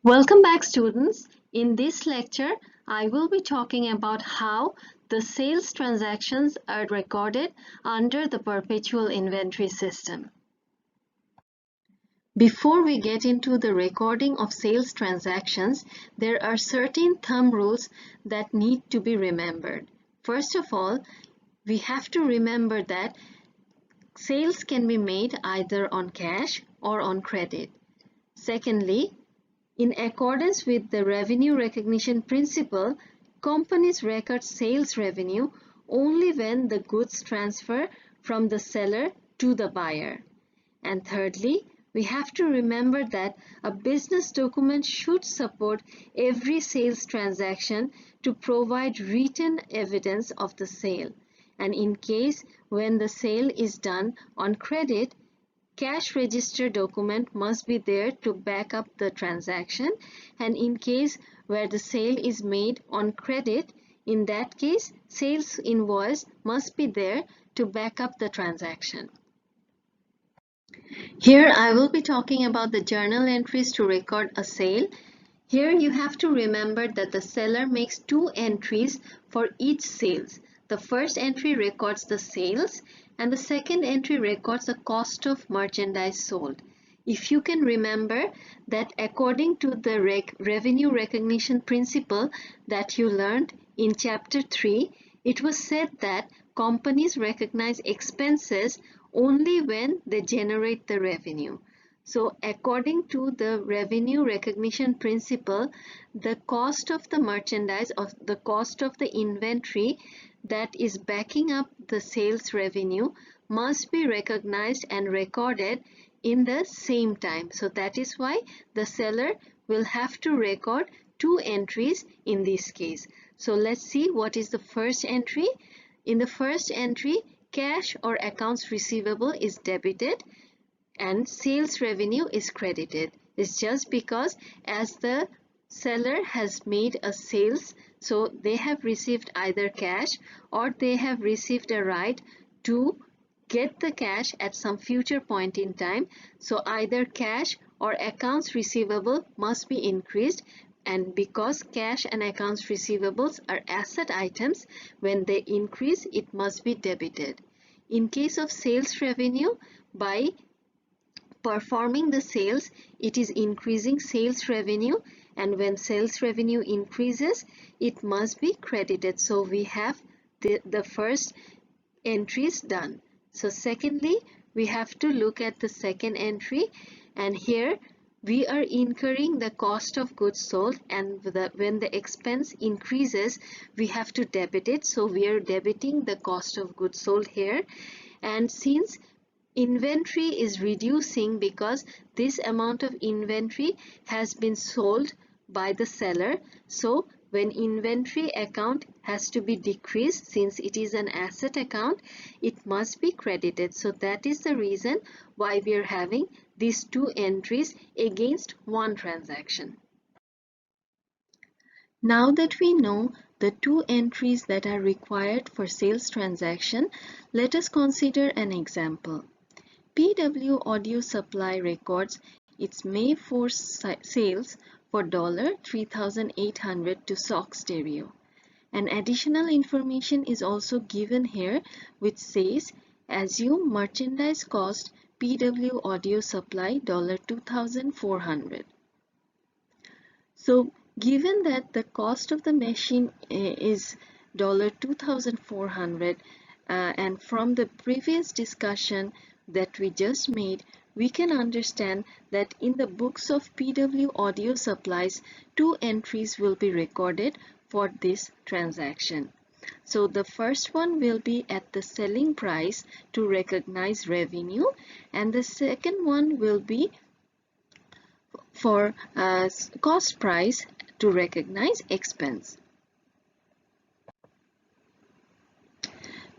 Welcome back, students. In this lecture, I will be talking about how the sales transactions are recorded under the perpetual inventory system. Before we get into the recording of sales transactions, there are certain thumb rules that need to be remembered. First of all, we have to remember that sales can be made either on cash or on credit. Secondly, in accordance with the revenue recognition principle, companies record sales revenue only when the goods transfer from the seller to the buyer. And thirdly, we have to remember that a business document should support every sales transaction to provide written evidence of the sale. And in case when the sale is done on credit, cash register document must be there to back up the transaction, and in case where the sale is made on credit, in that case sales invoice must be there to back up the transaction. Here I will be talking about the journal entries to record a sale. Here you have to remember that the seller makes two entries for each sales. The first entry records the sales and the second entry records the cost of merchandise sold. If you can remember that according to the revenue recognition principle that you learned in chapter 3, it was said that companies recognize expenses only when they generate the revenue. So according to the revenue recognition principle, the cost of the merchandise or the cost of the inventory that is backing up the sales revenue must be recognized and recorded in the same time. So that is why the seller will have to record two entries in this case. So let's see what is the first entry. In the first entry, cash or accounts receivable is debited and sales revenue is credited. It's just because as the seller has made a sales, so they have received either cash or they have received a right to get the cash at some future point in time. So either cash or accounts receivable must be increased, and because cash and accounts receivables are asset items, when they increase it must be debited. In case of sales revenue, by performing the sales, it is increasing sales revenue, and when sales revenue increases it must be credited. So we have the first entries done. So secondly, we have to look at the second entry, and here we are incurring the cost of goods sold, and when the expense increases we have to debit it. So we are debiting the cost of goods sold here, and since inventory is reducing because this amount of inventory has been sold by the seller, so when inventory account has to be decreased, since it is an asset account, it must be credited. So that is the reason why we are having these two entries against one transaction. Now that we know the two entries that are required for sales transaction, let us consider an example. PW Audio Supply records its May 4 sales for $3,800 to Sox Stereo. And additional information is also given here, which says assume merchandise cost PW Audio Supply $2,400. So given that the cost of the machine is $2,400, and from the previous discussion that we just made, we can understand that in the books of PW Audio Supplies, two entries will be recorded for this transaction. So the first one will be at the selling price to recognize revenue, and the second one will be for cost price to recognize expense.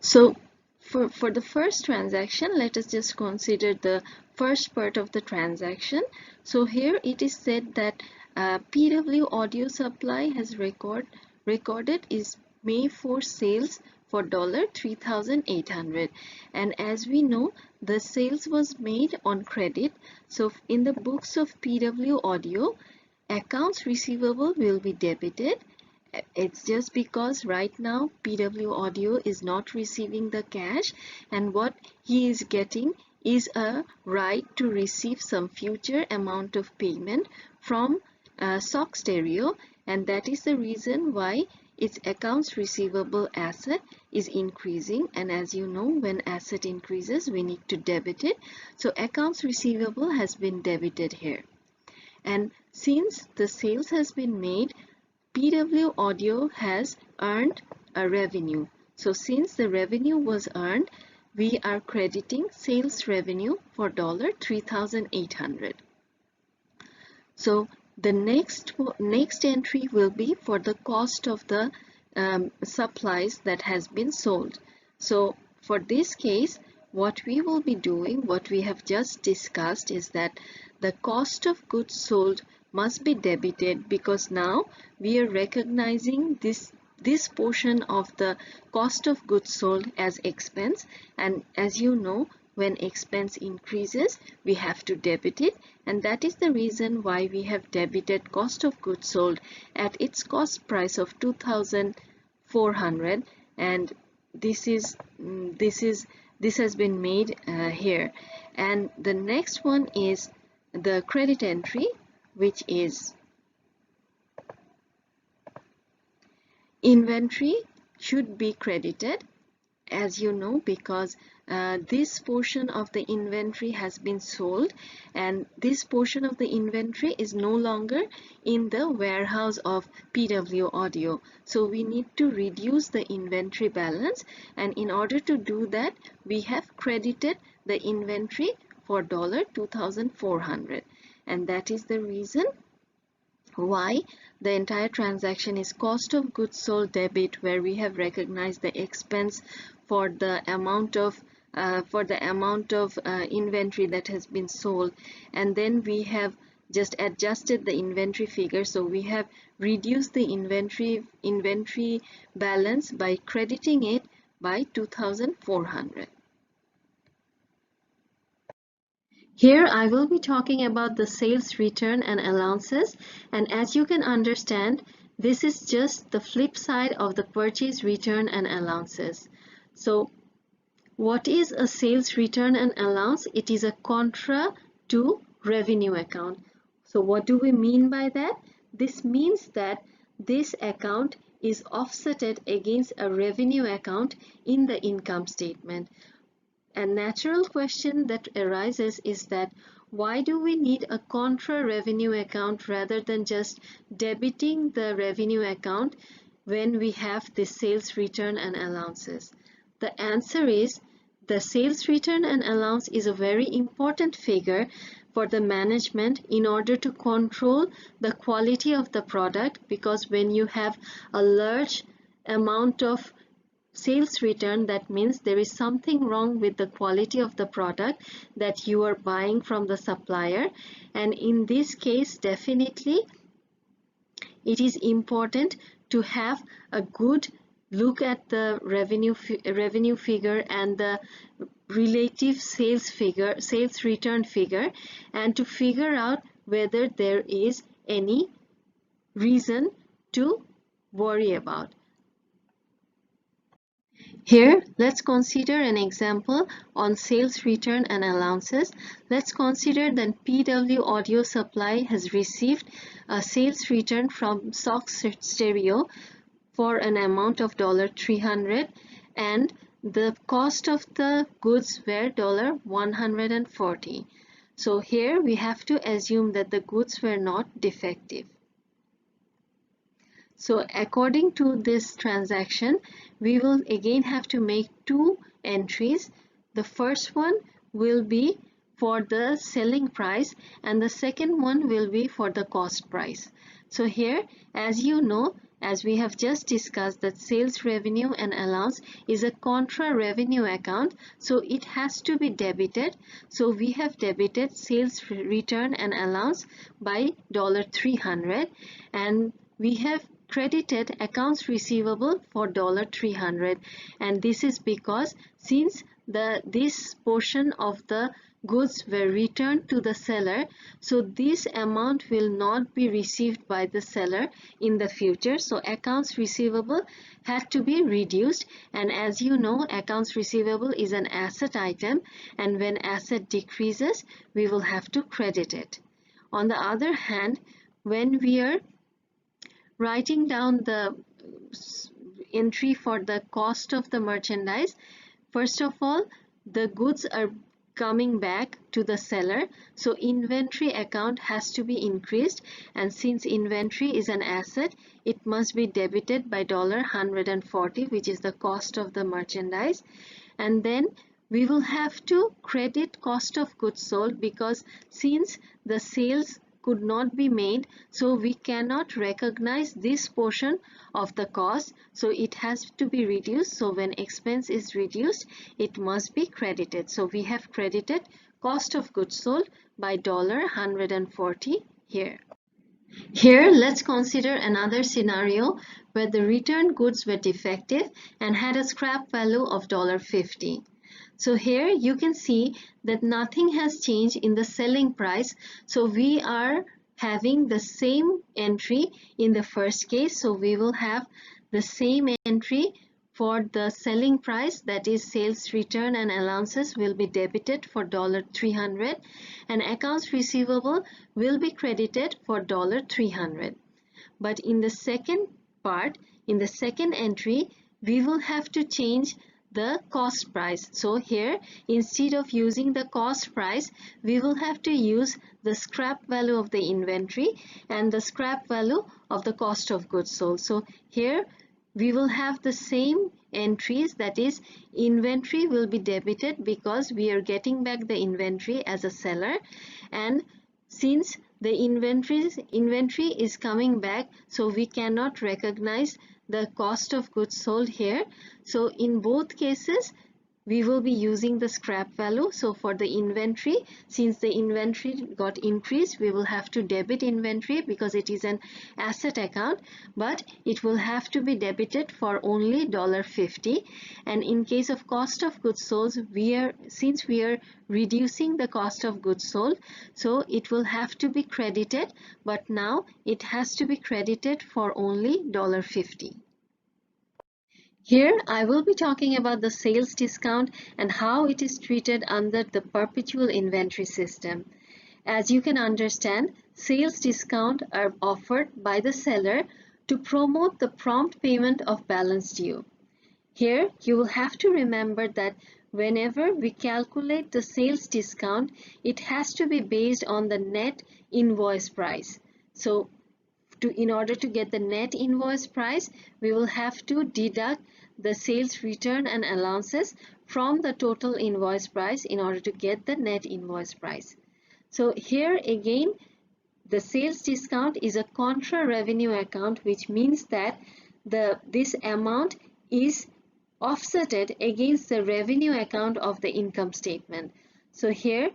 So for the first transaction, let us just consider the first part of the transaction. So here it is said that PW Audio Supply has recorded is May 4 sales for $3,800, and as we know the sales was made on credit. So in the books of PW Audio, accounts receivable will be debited. It's just because right now PW Audio is not receiving the cash, and what he is getting is a right to receive some future amount of payment from SOC Stereo, and that is the reason why its accounts receivable asset is increasing. And as you know, when asset increases we need to debit it, so accounts receivable has been debited here. And since the sales has been made, PW Audio has earned a revenue. So since the revenue was earned, we are crediting sales revenue for $3,800. So the next entry will be for the cost of the supplies that has been sold. So for this case, what we will be doing, what we have just discussed, is that the cost of goods sold must be debited, because now we are recognizing this portion of the cost of goods sold as expense, and as you know, when expense increases we have to debit it, and that is the reason why we have debited cost of goods sold at its cost price of 2,400, and this has been made here. And the next one is the credit entry, which is inventory should be credited, as you know, because this portion of the inventory has been sold, and this portion of the inventory is no longer in the warehouse of PW Audio. So we need to reduce the inventory balance, and in order to do that we have credited the inventory for $2,400, and that is the reason why the entire transaction is cost of goods sold debit, where we have recognized the expense for the amount of inventory that has been sold, and then we have just adjusted the inventory figure, so we have reduced the inventory balance by crediting it by 2,400. Here I will be talking about the sales return and allowances, and as you can understand, this is just the flip side of the purchase return and allowances. So what is a sales return and allowance? It is a contra to revenue account. So what do we mean by that? This means that this account is offsetted against a revenue account in the income statement. A natural question that arises is that why do we need a contra revenue account rather than just debiting the revenue account when we have the sales return and allowances? The answer is the sales return and allowance is a very important figure for the management in order to control the quality of the product, because when you have a large amount of sales return, that means there is something wrong with the quality of the product that you are buying from the supplier, and in this case definitely it is important to have a good look at the revenue figure and the relative sales return figure, and to figure out whether there is any reason to worry about. Here, let's consider an example on sales return and allowances. Let's consider that PW Audio Supply has received a sales return from SOC Stereo for an amount of $300, and the cost of the goods were $140. So here we have to assume that the goods were not defective. So according to this transaction, we will again have to make two entries. The first one will be for the selling price, and the second one will be for the cost price. So here, as you know, as we have just discussed, that sales revenue and allowance is a contra revenue account, so it has to be debited. So we have debited sales return and allowance by $300, and we have credited accounts receivable for $300, and this is because since this portion of the goods were returned to the seller, so this amount will not be received by the seller in the future. So accounts receivable had to be reduced, and as you know, accounts receivable is an asset item, and when asset decreases we will have to credit it. On the other hand, when we are writing down the entry for the cost of the merchandise, first of all, the goods are coming back to the seller, so inventory account has to be increased, and since inventory is an asset, it must be debited by $140, which is the cost of the merchandise. And then we will have to credit cost of goods sold, because since the sales could not be made, so we cannot recognize this portion of the cost, so it has to be reduced. So when expense is reduced, it must be credited. So we have credited cost of goods sold by $140 here. Here, let's consider another scenario where the returned goods were defective and had a scrap value of $50. So here you can see that nothing has changed in the selling price. So we are having the same entry in the first case. So we will have the same entry for the selling price, that is sales return and allowances will be debited for $300, and accounts receivable will be credited for $300. But in the second part, in the second entry, we will have to change the cost price. So here, instead of using the cost price, we will have to use the scrap value of the inventory and the scrap value of the cost of goods sold. So here we will have the same entries, that is inventory will be debited because we are getting back the inventory as a seller, and since the inventory is coming back, so we cannot recognize the cost of goods sold here. So in both cases we will be using the scrap value. So for the inventory, since the inventory got increased, we will have to debit inventory because it is an asset account, but it will have to be debited for only $50. And in case of cost of goods sold, since we are reducing the cost of goods sold, so it will have to be credited, but now it has to be credited for only $50. Here I will be talking about the sales discount and how it is treated under the perpetual inventory system. As you can understand, sales discount are offered by the seller to promote the prompt payment of balance due. Here you will have to remember that whenever we calculate the sales discount, it has to be based on the net invoice price. So in order to get the net invoice price, we will have to deduct the sales return and allowances from the total invoice price in order to get the net invoice price. So here again, the sales discount is a contra revenue account, which means that this amount is offsetted against the revenue account of the income statement. So here,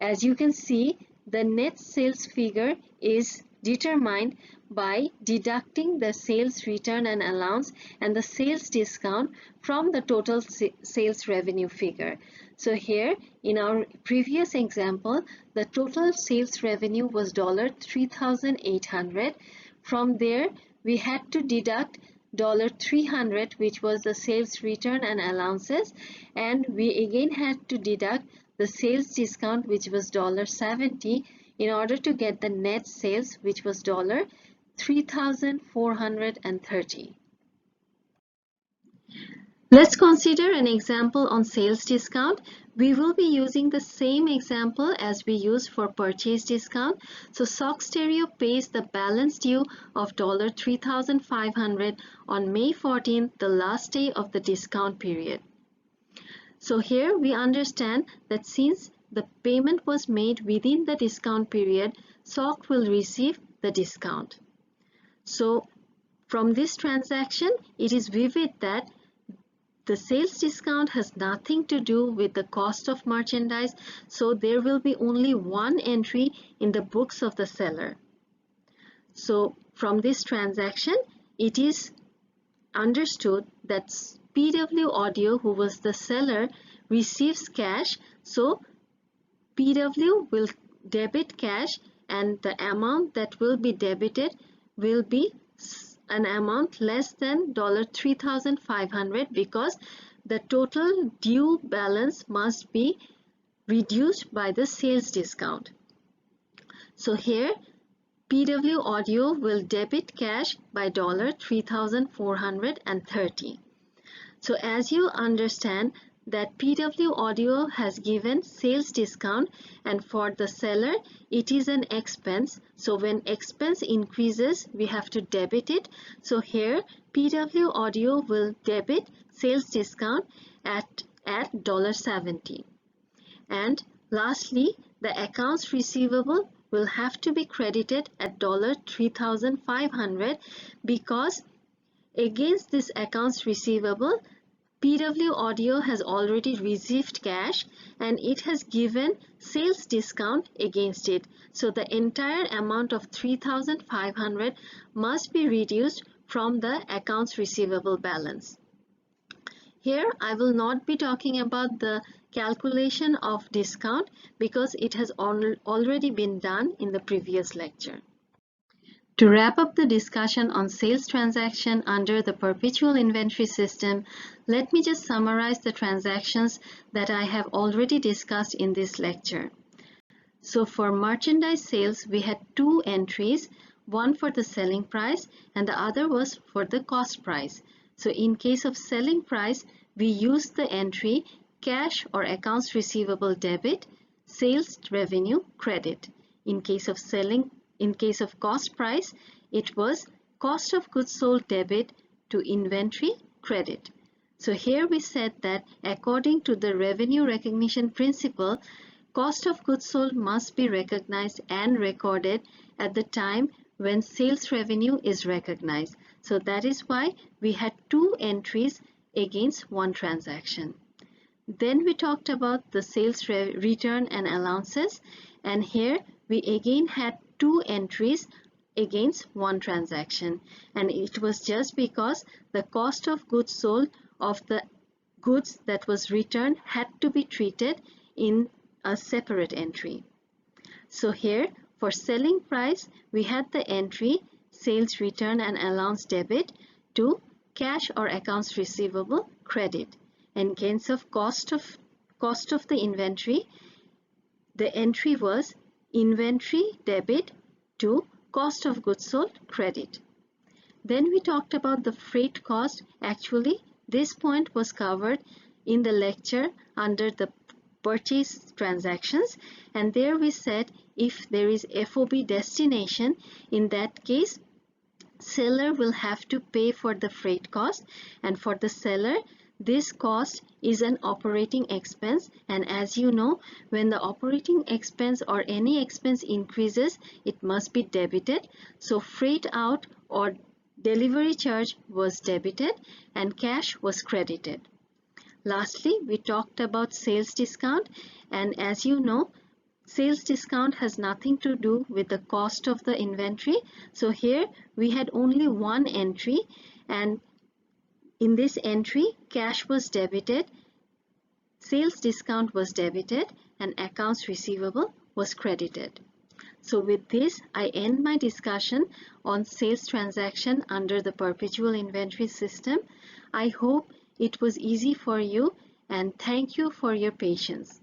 as you can see, the net sales figure is determined by deducting the sales return and allowance and the sales discount from the total sales revenue figure. So here in our previous example, the total sales revenue was $3,800. From there we had to deduct $300, which was the sales return and allowances, and we again had to deduct the sales discount, which was $70, in order to get the net sales, which was $3,430. Let's consider an example on sales discount. We will be using the same example as we used for purchase discount. So Sox Stereo pays the balance due of $3,500 on May 14th, the last day of the discount period. So here we understand that since the payment was made within the discount period, Sox will receive the discount. So from this transaction, it is vivid that the sales discount has nothing to do with the cost of merchandise, so there will be only one entry in the books of the seller. So from this transaction, it is understood that PW Audio, who was the seller, receives cash, so PW will debit cash, and the amount that will be debited will be an amount less than $3,500 because the total due balance must be reduced by the sales discount. So here PW Audio will debit cash by $3,430. So as you understand that PW Audio has given sales discount, and for the seller it is an expense. So when expense increases, we have to debit it. So here PW Audio will debit sales discount at $70. And lastly, the accounts receivable will have to be credited at $3,500 because against this accounts receivable, PW Audio has already received cash and it has given sales discount against it. So the entire amount of $3,500 must be reduced from the accounts receivable balance. Here I will not be talking about the calculation of discount because it has already been done in the previous lecture. To wrap up the discussion on sales transaction under the perpetual inventory system, let me just summarize the transactions that I have already discussed in this lecture. So for merchandise sales, we had two entries, one for the selling price and the other was for the cost price. So in case of selling price, we use the entry cash or accounts receivable debit, sales revenue credit. In case of cost price, it was cost of goods sold debit to inventory credit. So here we said that according to the revenue recognition principle, cost of goods sold must be recognized and recorded at the time when sales revenue is recognized. So that is why we had two entries against one transaction. Then we talked about the sales return and allowances, and here we again had two entries against one transaction, and it was just because the cost of goods sold of the goods that was returned had to be treated in a separate entry. So here for selling price, we had the entry sales return and allowance debit to cash or accounts receivable credit. In case of cost of the inventory, the entry was inventory debit to cost of goods sold credit. Then we talked about the freight cost. Actually, this point was covered in the lecture under the purchase transactions, and there we said if there is FOB destination, in that case seller will have to pay for the freight cost, and for the seller this cost is an operating expense, and as you know, when the operating expense or any expense increases, it must be debited. So freight out or delivery charge was debited and cash was credited. Lastly, we talked about sales discount, and as you know, sales discount has nothing to do with the cost of the inventory. So here we had only one entry, and in this entry, cash was debited, sales discount was debited, and accounts receivable was credited. So with this, I end my discussion on sales transaction under the perpetual inventory system. I hope it was easy for you, and thank you for your patience.